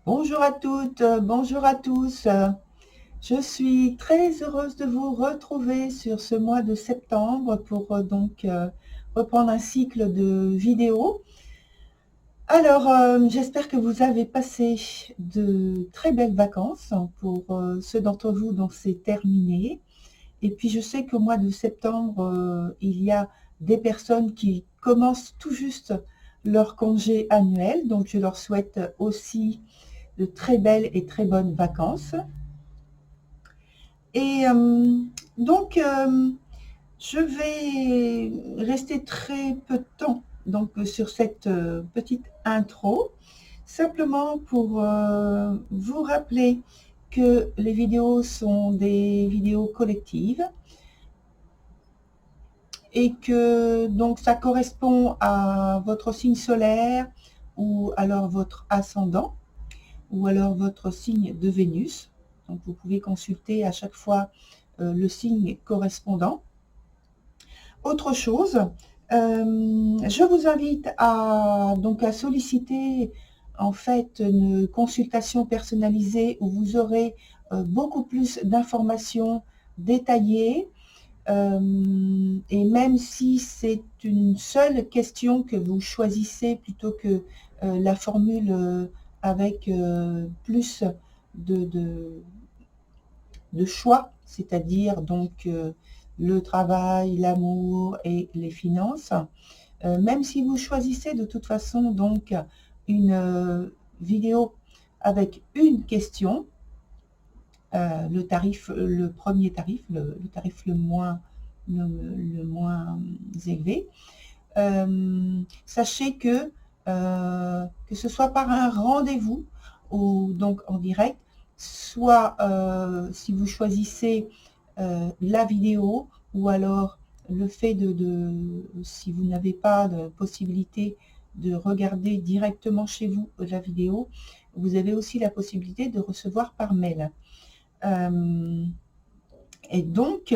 Bonjour à toutes, bonjour à tous. Je suis très heureuse de vous retrouver sur ce mois de septembre pour reprendre un cycle de vidéos. Alors, j'espère que vous avez passé de très belles vacances pour ceux d'entre vous dont c'est terminé. Et puis, je sais qu'au mois de septembre, il y a des personnes qui commencent tout juste leur congé annuel. Donc, je leur souhaite aussi de très belles et très bonnes vacances. Et je vais rester très peu de temps sur cette petite intro, simplement pour vous rappeler que les vidéos sont des vidéos collectives et que donc ça correspond à votre signe solaire ou alors votre ascendant ou alors votre signe de Vénus. Donc vous pouvez consulter à chaque fois le signe correspondant. Autre chose, je vous invite à solliciter en fait une consultation personnalisée où vous aurez beaucoup plus d'informations détaillées. Et même si c'est une seule question que vous choisissez plutôt que la formule avec plus de choix, c'est-à-dire le travail, l'amour et les finances. Même si vous choisissez de toute façon une vidéo avec une question, le premier tarif, le tarif le moins élevé, sachez que ce soit par un rendez-vous ou donc en direct, soit si vous choisissez la vidéo, ou alors le fait si vous n'avez pas de possibilité de regarder directement chez vous la vidéo, vous avez aussi la possibilité de recevoir par mail. Et donc,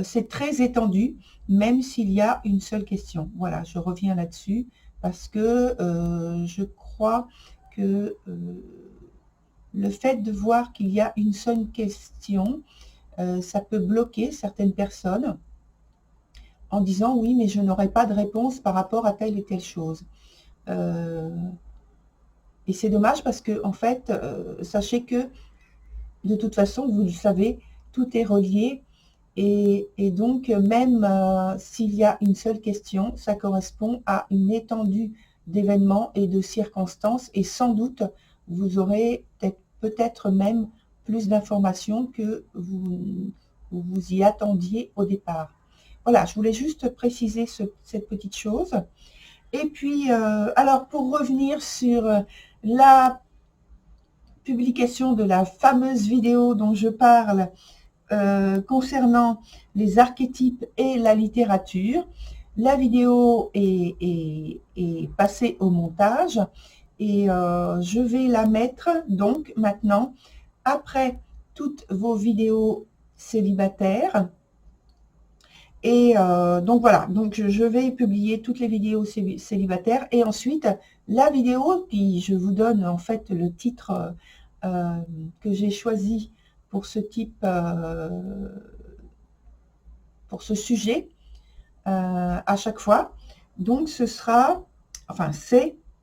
c'est très étendu, même s'il y a une seule question. Voilà, je reviens là-dessus parce que je crois que le fait de voir qu'il y a une seule question, ça peut bloquer certaines personnes en disant « oui, mais je n'aurai pas de réponse par rapport à telle et telle chose ». Et c'est dommage parce que, en fait, sachez que de toute façon, vous le savez, tout est relié. Et donc, même s'il y a une seule question, ça correspond à une étendue d'événements et de circonstances. Et sans doute, vous aurez peut-être même plus d'informations que vous y attendiez au départ. Voilà, je voulais juste préciser cette petite chose. Et puis, alors, pour revenir sur la publication de la fameuse vidéo dont je parle, concernant les archétypes et la littérature. La vidéo est passée au montage et je vais la mettre donc maintenant après toutes vos vidéos célibataires. Et donc voilà, donc je vais publier toutes les vidéos célibataires et ensuite la vidéo, puis je vous donne en fait le titre que j'ai choisi pour ce type, pour ce sujet à chaque fois. Donc ce sera, enfin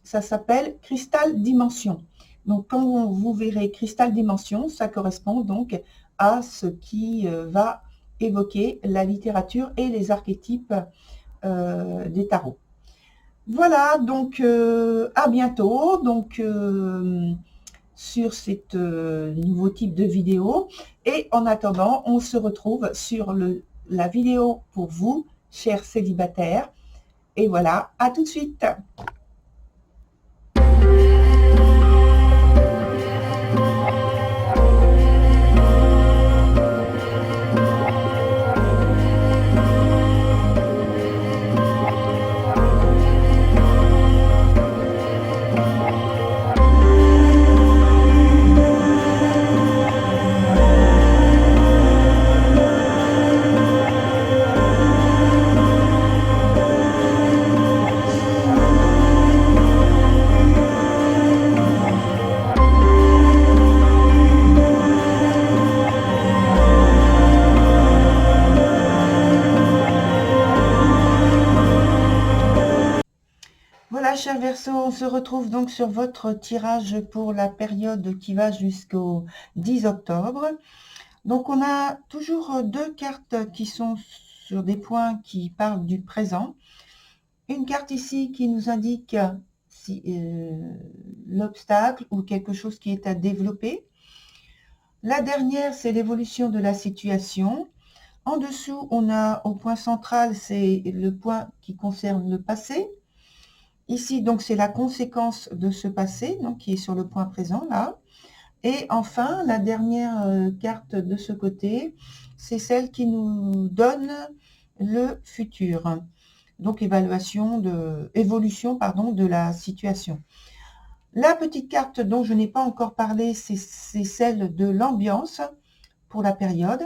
ça s'appelle Cristal Dimension. Donc quand vous verrez Cristal Dimension, ça correspond donc à ce qui va évoquer la littérature et les archétypes des tarots. Voilà, donc à bientôt. Donc sur cette nouveau type de vidéo. Et en attendant, on se retrouve sur la vidéo pour vous, chers célibataires. Et voilà, à tout de suite. Voilà, chers Verseaux, on se retrouve donc sur votre tirage pour la période qui va jusqu'au 10 octobre. Donc, on a toujours deux cartes qui sont sur des points qui parlent du présent. Une carte ici qui nous indique si, l'obstacle ou quelque chose qui est à développer. La dernière, c'est l'évolution de la situation. En dessous, on a au point central, c'est le point qui concerne le passé. Ici, donc, c'est la conséquence de ce passé, donc qui est sur le point présent, là. Et enfin, la dernière carte de ce côté, c'est celle qui nous donne le futur. Donc, évolution de la situation. La petite carte dont je n'ai pas encore parlé, c'est celle de l'ambiance pour la période.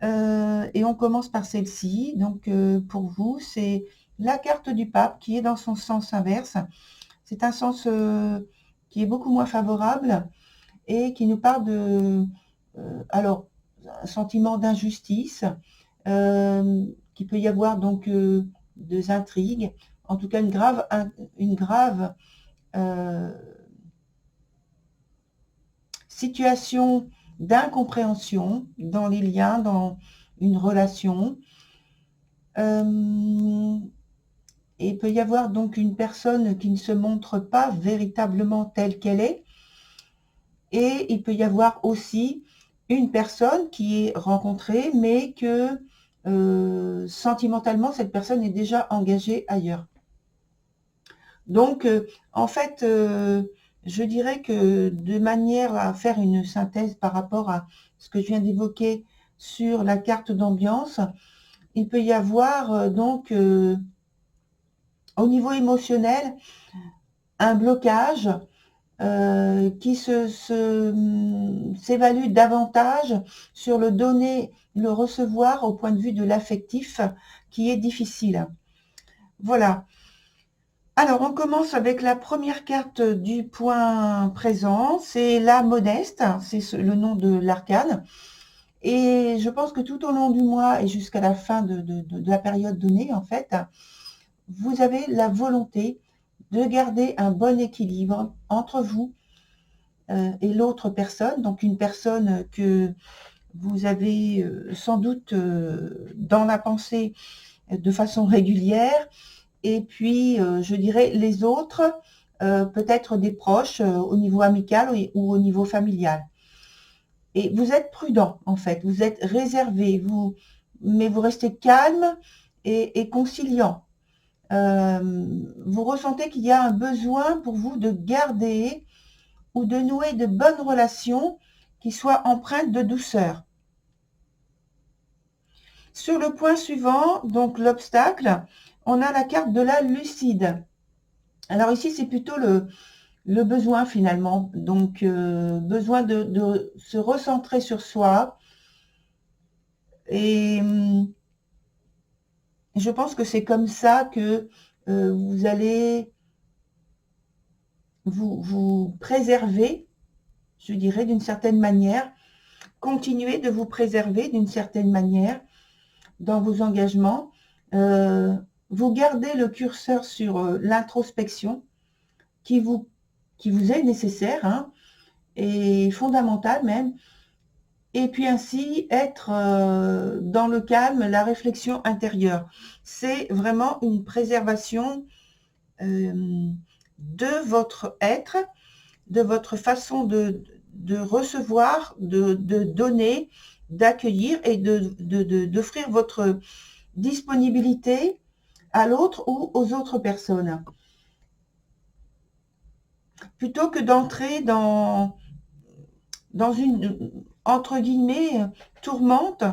Et on commence par celle-ci. Donc, pour vous, c'est la carte du pape qui est dans son sens inverse. C'est un sens qui est beaucoup moins favorable et qui nous parle de, alors, un sentiment d'injustice, qu'il peut y avoir donc des intrigues, en tout cas une grave situation d'incompréhension dans les liens, dans une relation. Et il peut y avoir donc une personne qui ne se montre pas véritablement telle qu'elle est. Et il peut y avoir aussi une personne qui est rencontrée, mais que sentimentalement, cette personne est déjà engagée ailleurs. Donc, en fait, je dirais que de manière à faire une synthèse par rapport à ce que je viens d'évoquer sur la carte d'ambiance, il peut y avoir donc au niveau émotionnel un blocage qui s'évalue davantage sur le donner, le recevoir au point de vue de l'affectif qui est difficile. Voilà. Alors, on commence avec la première carte du point présent, c'est la modeste, c'est le nom de l'arcane. Et je pense que tout au long du mois et jusqu'à la fin de la période donnée, en fait, vous avez la volonté de garder un bon équilibre entre vous et l'autre personne, donc une personne que vous avez sans doute dans la pensée de façon régulière, et puis je dirais les autres, peut-être des proches au niveau amical ou au niveau familial. Et vous êtes prudent, en fait, vous êtes réservé, mais vous restez calme et conciliant. Vous ressentez qu'il y a un besoin pour vous de garder ou de nouer de bonnes relations qui soient empreintes de douceur. Sur le point suivant, donc l'obstacle, on a la carte de la lucide. Alors ici, c'est plutôt le besoin finalement. Donc, besoin de se recentrer sur soi. Et je pense que c'est comme ça que vous allez vous préserver, je dirais, d'une certaine manière, continuer de vous préserver d'une certaine manière dans vos engagements. Vous gardez le curseur sur l'introspection qui vous est nécessaire hein, et fondamental même. Et puis ainsi être dans le calme, la réflexion intérieure. C'est vraiment une préservation de votre être, de votre façon de recevoir, de donner, d'accueillir et d'offrir votre disponibilité à l'autre ou aux autres personnes. Plutôt que d'entrer dans une, entre guillemets, tourmente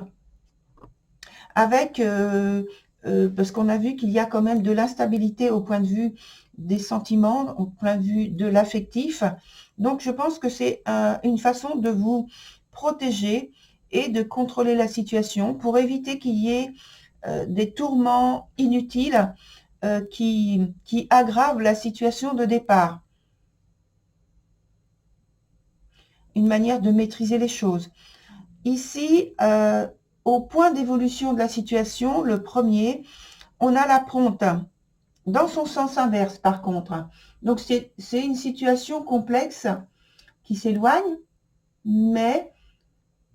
avec, parce qu'on a vu qu'il y a quand même de l'instabilité au point de vue des sentiments, au point de vue de l'affectif. Donc, je pense que c'est une façon de vous protéger et de contrôler la situation pour éviter qu'il y ait des tourments inutiles qui aggravent la situation de départ. Une manière de maîtriser les choses. Ici, au point d'évolution de la situation, le premier, on a la prompte. dans son sens inverse, par contre. Donc, c'est une situation complexe qui s'éloigne, mais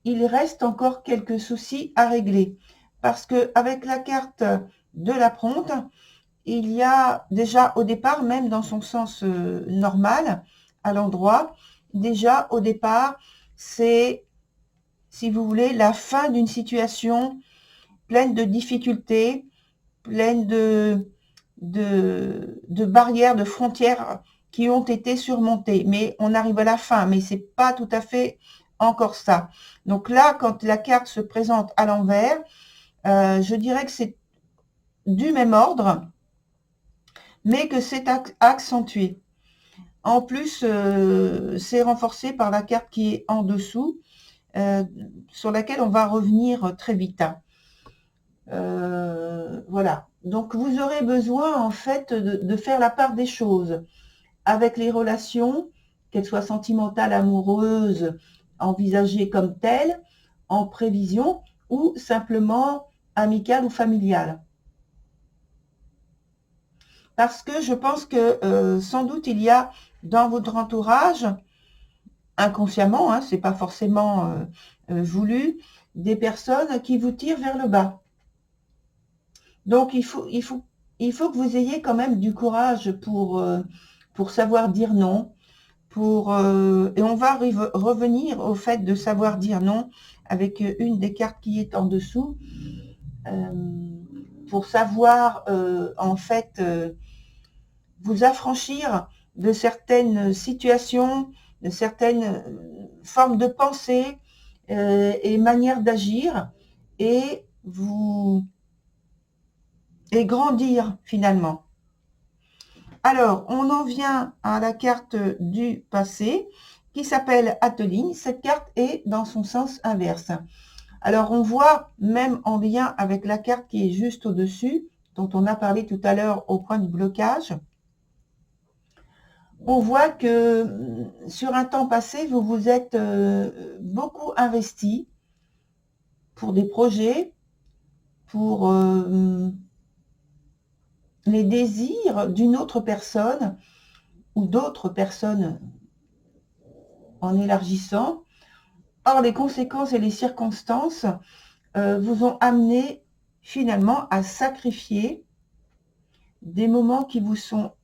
il reste encore quelques soucis à régler. Parce qu'avec la carte de la Pronte, il y a déjà au départ, même dans son sens normal, à l'endroit, déjà au départ, c'est, si vous voulez, la fin d'une situation pleine de difficultés, pleine de barrières, de frontières qui ont été surmontées. Mais on arrive à la fin, mais c'est pas tout à fait encore ça. Donc là, quand la carte se présente à l'envers, je dirais que c'est du même ordre, mais que c'est accentué. En plus, c'est renforcé par la carte qui est en dessous, sur laquelle on va revenir très vite. Voilà. Donc, vous aurez besoin, en fait, de faire la part des choses avec les relations, qu'elles soient sentimentales, amoureuses, envisagées comme telles, en prévision, ou simplement amicales ou familiales. Parce que je pense que sans doute il y a dans votre entourage, inconsciemment, hein, c'est pas forcément voulu, des personnes qui vous tirent vers le bas. Donc il faut que vous ayez quand même du courage pour savoir dire non, et on va revenir au fait de savoir dire non avec une des cartes qui est en dessous, pour savoir en fait vous affranchir de certaines situations, de certaines formes de pensée et manières d'agir, et grandir finalement. Alors, on en vient à la carte du passé qui s'appelle Ateline. Cette carte est dans son sens inverse. Alors, on voit, même en lien avec la carte qui est juste au-dessus, dont on a parlé tout à l'heure au point du blocage, on voit que sur un temps passé, vous vous êtes beaucoup investi pour des projets, pour les désirs d'une autre personne ou d'autres personnes en élargissant. Or, les conséquences et les circonstances vous ont amené finalement à sacrifier des moments qui vous sont,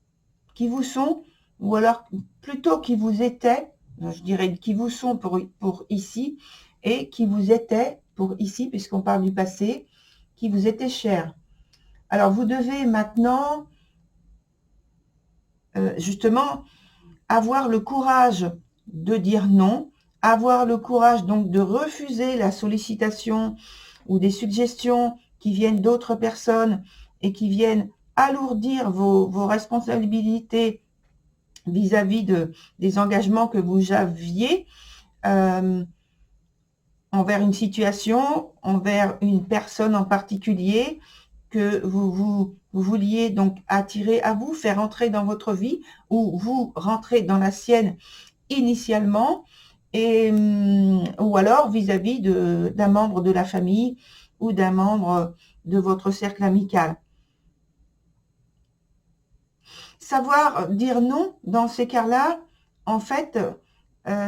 ou alors plutôt qui vous étaient, je dirais qui vous sont pour ici, et qui vous étaient pour ici, puisqu'on parle du passé, qui vous étaient chers. Alors, vous devez maintenant, justement, avoir le courage de dire non, avoir le courage donc de refuser la sollicitation ou des suggestions qui viennent d'autres personnes et qui viennent alourdir vos responsabilités vis-à-vis des engagements que vous aviez envers une situation, envers une personne en particulier que vous vouliez donc attirer à vous, faire entrer dans votre vie, ou vous rentrer dans la sienne initialement, ou alors vis-à-vis d'un membre de la famille ou d'un membre de votre cercle amical. Savoir dire non dans ces cas-là, en fait,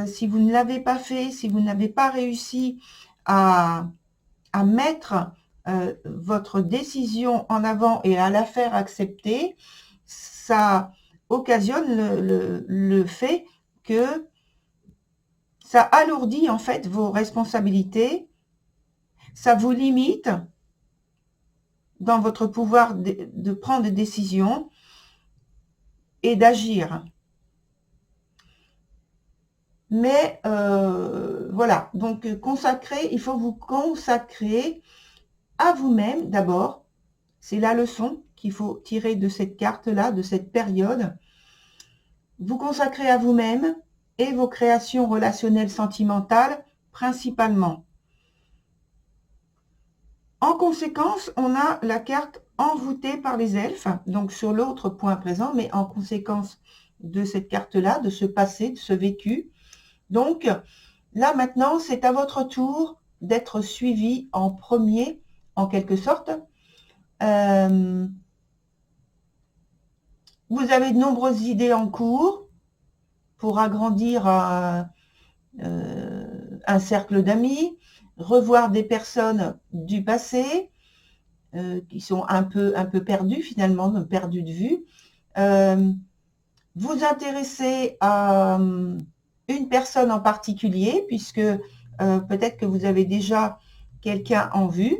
si vous ne l'avez pas fait, si vous n'avez pas réussi à mettre votre décision en avant et à la faire accepter, ça occasionne le fait que ça alourdit en fait vos responsabilités, ça vous limite dans votre pouvoir de prendre des décisions et d'agir. Mais voilà, donc il faut vous consacrer à vous-même d'abord. C'est la leçon qu'il faut tirer de cette carte-là, de cette période. Vous consacrer à vous-même et vos créations relationnelles sentimentales principalement. En conséquence, on a la carte envoûtée par les elfes, donc sur l'autre point présent, mais en conséquence de cette carte-là, de ce passé, de ce vécu. Donc, là maintenant, c'est à votre tour d'être suivi en premier, en quelque sorte, Vous avez de nombreuses idées en cours pour agrandir un cercle d'amis, revoir des personnes du passé qui sont un peu perdues finalement, perdues de vue. Vous intéressez à une personne en particulier, puisque peut-être que vous avez déjà quelqu'un en vue.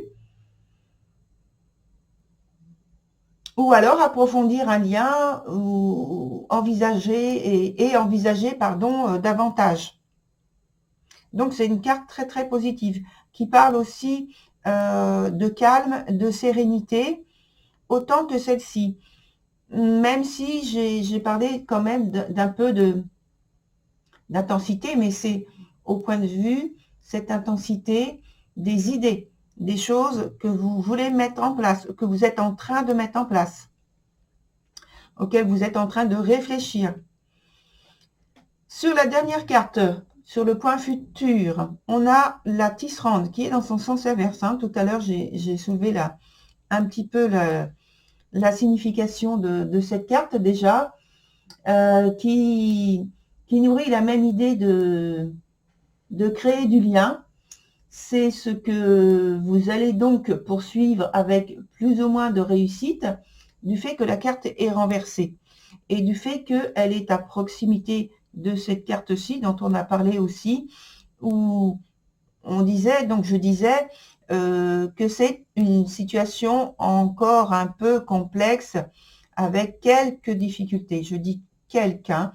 Ou alors approfondir un lien ou envisager envisager davantage. Donc c'est une carte très très positive qui parle aussi de calme, de sérénité, autant que celle-ci. Même si j'ai parlé quand même d'un peu d'intensité, mais c'est au point de vue, cette intensité des idées, des choses que vous voulez mettre en place, que vous êtes en train de mettre en place, auxquelles vous êtes en train de réfléchir. Sur la dernière carte, sur le point futur, on a la tisserande qui est dans son sens inverse. Tout à l'heure, j'ai soulevé un petit peu la signification de cette carte déjà, qui nourrit la même idée de créer du lien. C'est ce que vous allez donc poursuivre avec plus ou moins de réussite, du fait que la carte est renversée et du fait qu'elle est à proximité de cette carte-ci dont on a parlé aussi, où on disait, donc je disais, que c'est une situation encore un peu complexe avec quelques difficultés. Je dis quelqu'un,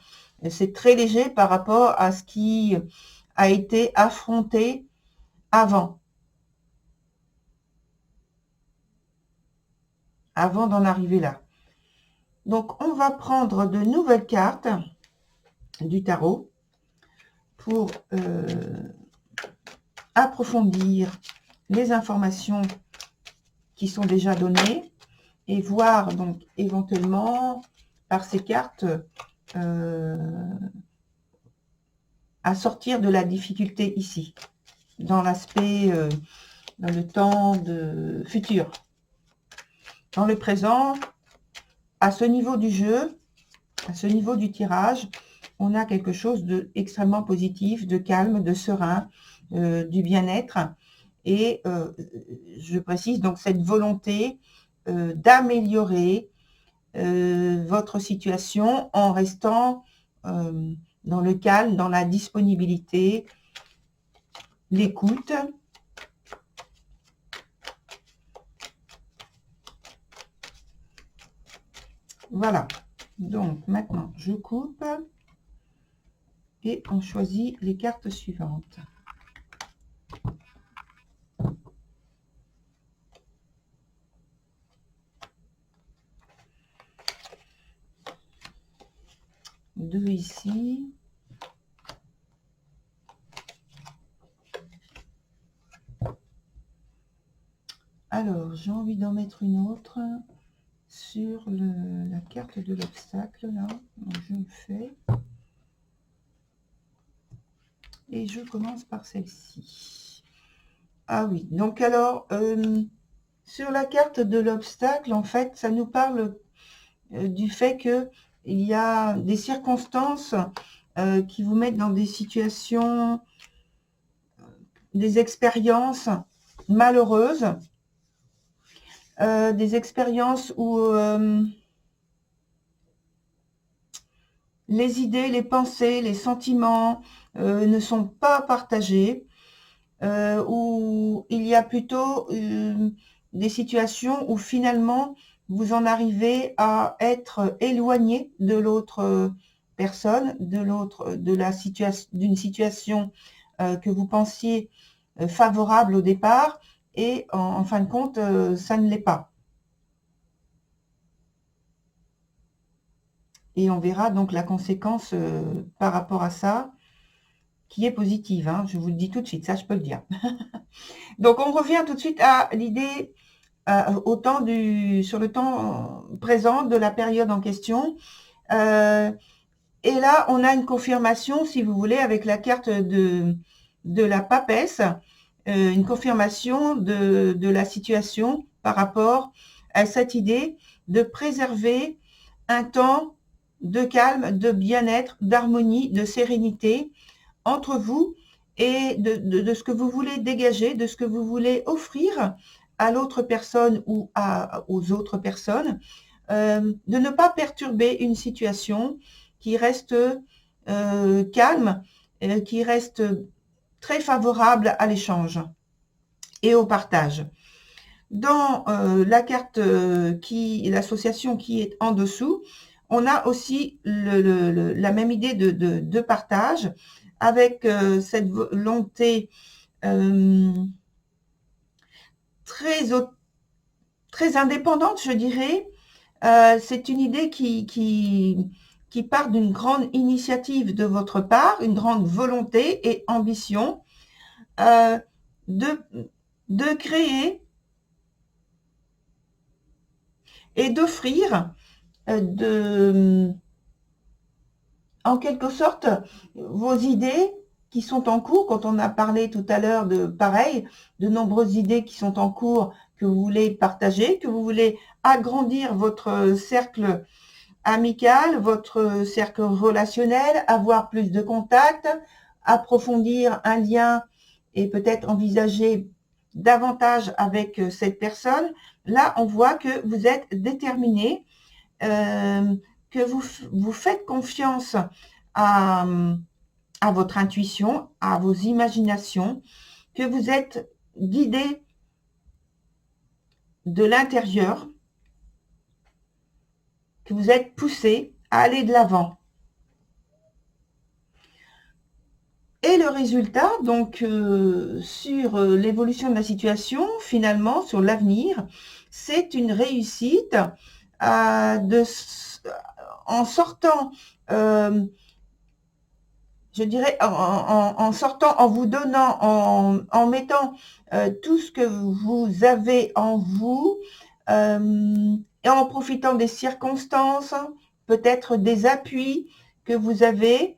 c'est très léger par rapport à ce qui a été affronté avant d'en arriver là. Donc on va prendre de nouvelles cartes du tarot pour approfondir les informations qui sont déjà données et voir donc éventuellement par ces cartes à sortir de la difficulté ici, dans l'aspect, dans le temps futur. Dans le présent, à ce niveau du jeu, à ce niveau du tirage, on a quelque chose d'extrêmement positif, de calme, de serein, du bien-être. Et je précise donc cette volonté d'améliorer votre situation en restant dans le calme, dans la disponibilité, l'écoute. Voilà. Donc maintenant, je coupe et on choisit les cartes suivantes. Deux ici. Alors, j'ai envie d'en mettre une autre sur la carte de l'obstacle, là. Donc, je le fais. Et je commence par celle-ci. Ah oui, donc alors, sur la carte de l'obstacle, en fait, ça nous parle du fait qu'il y a des circonstances qui vous mettent dans des situations, des expériences malheureuses, des expériences où les idées, les pensées, les sentiments ne sont pas partagés, où il y a plutôt des situations où finalement vous en arrivez à être éloigné de l'autre personne, d'une situation que vous pensiez favorable au départ, et en fin de compte, ça ne l'est pas. Et on verra donc la conséquence par rapport à ça, qui est positive. Je vous le dis tout de suite, ça je peux le dire. Donc on revient tout de suite à l'idée sur le temps présent de la période en question. Et là, on a une confirmation, si vous voulez, avec la carte de la papesse, une confirmation de la situation par rapport à cette idée de préserver un temps de calme, de bien-être, d'harmonie, de sérénité entre vous et de ce que vous voulez dégager, de ce que vous voulez offrir à l'autre personne ou aux autres personnes, de ne pas perturber une situation qui reste calme, qui reste très favorable à l'échange et au partage. Dans la carte l'association qui est en dessous, on a aussi la même idée de partage avec cette volonté très indépendante, je dirais. C'est une idée qui part d'une grande initiative de votre part, une grande volonté et ambition de créer et d'offrir en quelque sorte vos idées qui sont en cours. Quand on a parlé tout à l'heure de nombreuses idées qui sont en cours, que vous voulez partager, que vous voulez agrandir votre cercle amical, votre cercle relationnel, avoir plus de contacts, approfondir un lien et peut-être envisager davantage avec cette personne. Là, on voit que vous êtes déterminé, que vous faites confiance à votre intuition, à vos imaginations, que vous êtes guidé de l'intérieur, que vous êtes poussé à aller de l'avant. Et le résultat, donc, sur l'évolution de la situation, finalement, sur l'avenir, c'est une réussite en sortant, je dirais, en sortant, en vous donnant, en mettant tout ce que vous avez en vous, et en profitant des circonstances, peut-être des appuis que vous avez,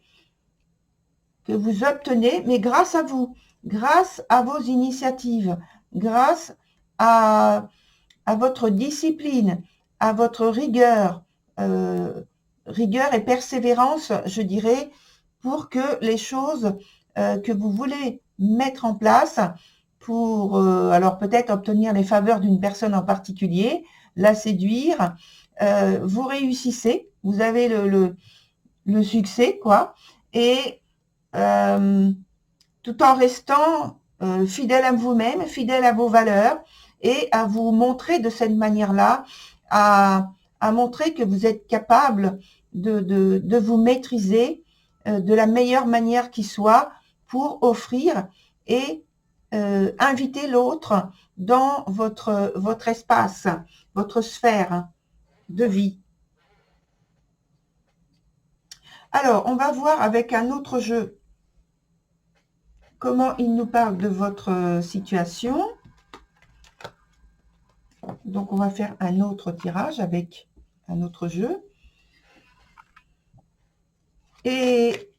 que vous obtenez, mais grâce à vous, grâce à vos initiatives, grâce à votre discipline, à votre rigueur, rigueur et persévérance, je dirais, pour que les choses que vous voulez mettre en place pour, alors peut-être obtenir les faveurs d'une personne en particulier, la séduire, vous réussissez, vous avez le succès, quoi, et tout en restant fidèle à vous-même, fidèle à vos valeurs et à vous montrer de cette manière-là, à montrer que vous êtes capable de vous maîtriser de la meilleure manière qui soit pour offrir et inviter l'autre dans votre espace, votre sphère de vie. Alors, on va voir avec un autre jeu comment il nous parle de votre situation. Donc, on va faire un autre tirage avec un autre jeu. Et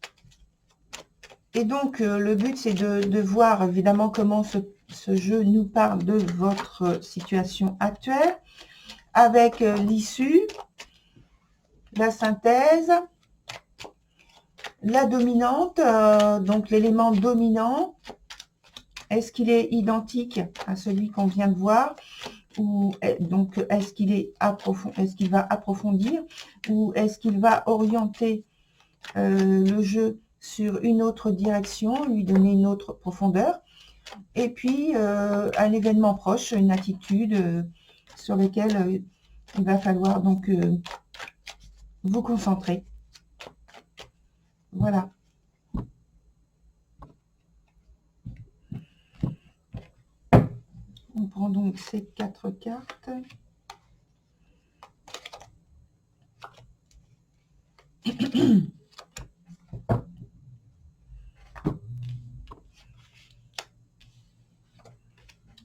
donc, le but, c'est de voir évidemment comment ce jeu nous parle de votre situation actuelle, avec l'issue, la synthèse, la dominante, donc l'élément dominant. Est-ce qu'il est identique à celui qu'on vient de voir? Ou donc est-ce qu'il va approfondir, ou est-ce qu'il va orienter le jeu sur une autre direction, lui donner une autre profondeur? Et puis un événement proche, une attitude sur laquelle il va falloir donc vous concentrer. Voilà. On prend donc ces 4 cartes.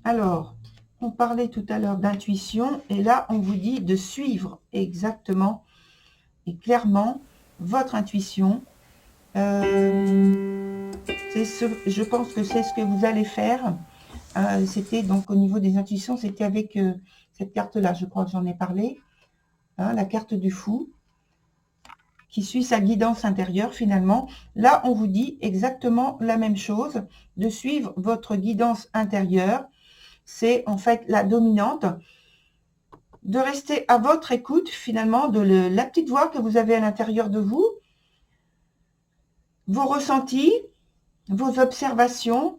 Alors, on parlait tout à l'heure d'intuition, et là, on vous dit de suivre exactement et clairement votre intuition. Je pense que c'est ce que vous allez faire. C'était donc au niveau des intuitions, c'était avec cette carte-là, je crois que j'en ai parlé. hein, la carte du fou, qui suit sa guidance intérieure finalement. Là, on vous dit exactement la même chose, de suivre votre guidance intérieure. C'est en fait la dominante, de rester à votre écoute finalement de la petite voix que vous avez à l'intérieur de vous, vos ressentis, vos observations.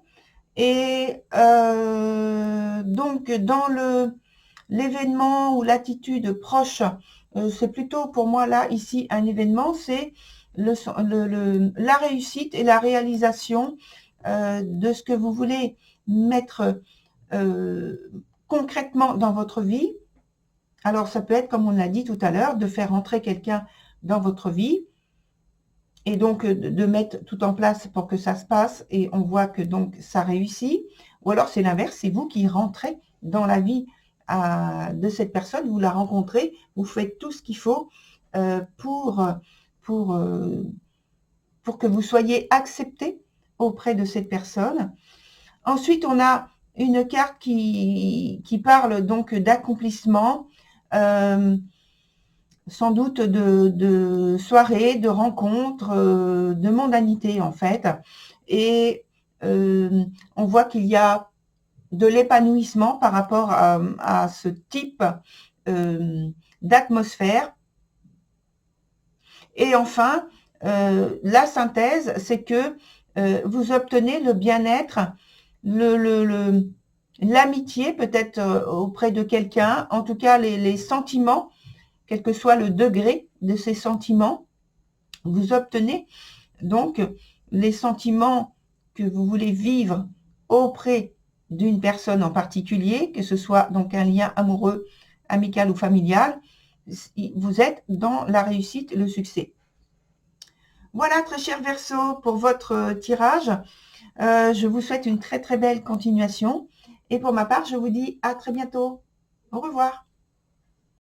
Et donc, dans l'événement ou l'attitude proche, c'est plutôt pour moi là, ici, un événement, c'est la réussite et la réalisation de ce que vous voulez mettre concrètement dans votre vie. Alors, ça peut être, comme on l'a dit tout à l'heure, de faire entrer quelqu'un dans votre vie et donc de mettre tout en place pour que ça se passe et on voit que donc ça réussit. Ou alors, c'est l'inverse, c'est vous qui rentrez dans la vie de cette personne, vous la rencontrez, vous faites tout ce qu'il faut pour que vous soyez accepté auprès de cette personne. Ensuite, on a une carte qui parle donc d'accomplissement, sans doute de soirées, de rencontres, de mondanité en fait. Et on voit qu'il y a de l'épanouissement par rapport à ce type d'atmosphère. Et enfin, la synthèse, c'est que vous obtenez le bien-être, l'amitié peut-être auprès de quelqu'un, en tout cas les sentiments, quel que soit le degré de ces sentiments, vous obtenez donc les sentiments que vous voulez vivre auprès d'une personne en particulier, que ce soit donc un lien amoureux, amical ou familial. Vous êtes dans la réussite et le succès. Voilà, très cher Verseau, pour votre tirage. Je vous souhaite une très très belle continuation. Et pour ma part, je vous dis à très bientôt. Au revoir.